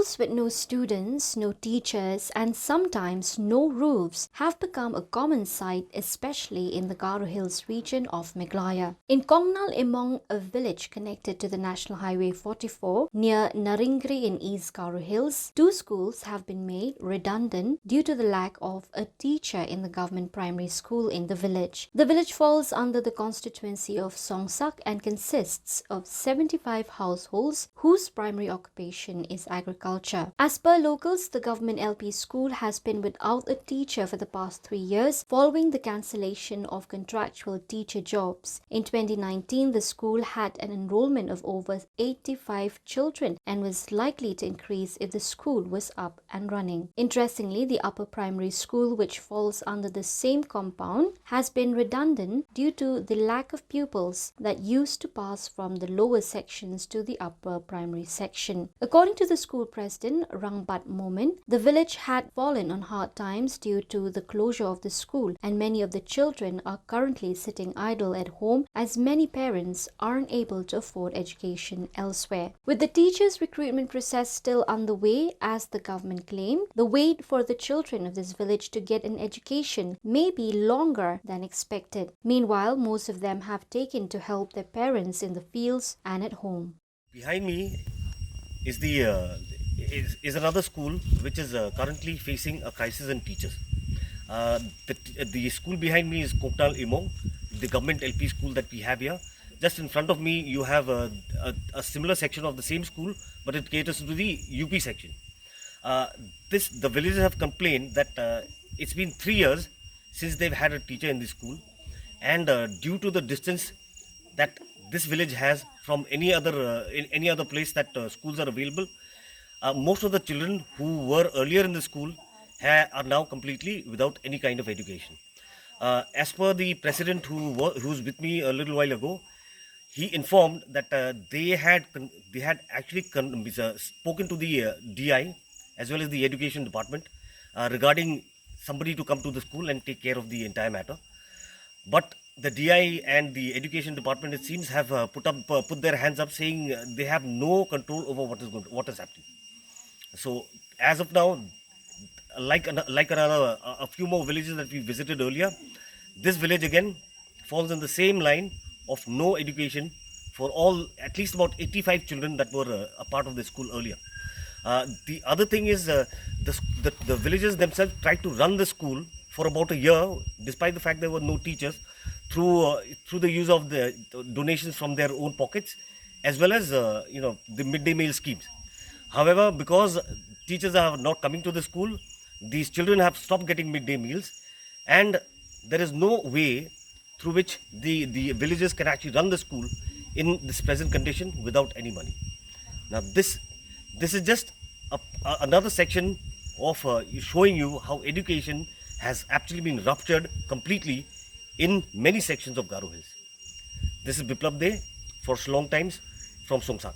Schools with no students, no teachers, and sometimes no roofs have become a common sight, especially in the Garo Hills region of Meghalaya. In Koknal Imong, a village connected to the National Highway 44 near Naringre in East Garo Hills, two schools have been made redundant due to the lack of a teacher in the government primary school in the village. The village falls under the constituency of Songsak and consists of 75 households whose primary occupation is agriculture. As per locals, the government LP school has been without a teacher for the past 3 years following the cancellation of contractual teacher jobs. In 2019, the school had an enrollment of over 85 children and was likely to increase if the school was up and running. Interestingly, the upper primary school, which falls under the same compound, has been redundant due to the lack of pupils that used to pass from the lower sections to the upper primary section. According to the school president, Rangbat Momin, the village had fallen on hard times due to the closure of the school, and many of the children are currently sitting idle at home as many parents aren't able to afford education elsewhere. With the teachers' recruitment process still underway, as the government claimed, the wait for the children of this village to get an education may be longer than expected. Meanwhile, most of them have taken to help their parents in the fields and at home. Behind me is another school which is currently facing a crisis in teachers. The school behind me is Koknal Imong, the government LP school that we have here. Just in front of me, you have a similar section of the same school, but it caters to the UP section. The villagers have complained that it's been 3 years since they've had a teacher in the school, and due to the distance that this village has from any other place that schools are available, most of the children who were earlier in the school are now completely without any kind of education. As per the president who's with me a little while ago, he informed that they had actually spoken to the DI as well as the education department regarding somebody to come to the school and take care of the entire matter. But the DI and the education department, it seems, have put their hands up, saying they have no control over what is happening. So as of now, like a few more villages that we visited earlier, this village again falls in the same line of no education for at least about 85 children that were a part of the school earlier. The other thing is the villagers themselves tried to run the school for about a year, despite the fact there were no teachers, through the use of the donations from their own pockets, as well as the midday meal schemes. However, because teachers are not coming to the school, these children have stopped getting midday meals, and there is no way through which the villagers can actually run the school in this present condition without any money. Now this is just another section of showing you how education has actually been ruptured completely in many sections of Garo Hills. This is Biplab De for Shillong Times from Songsak.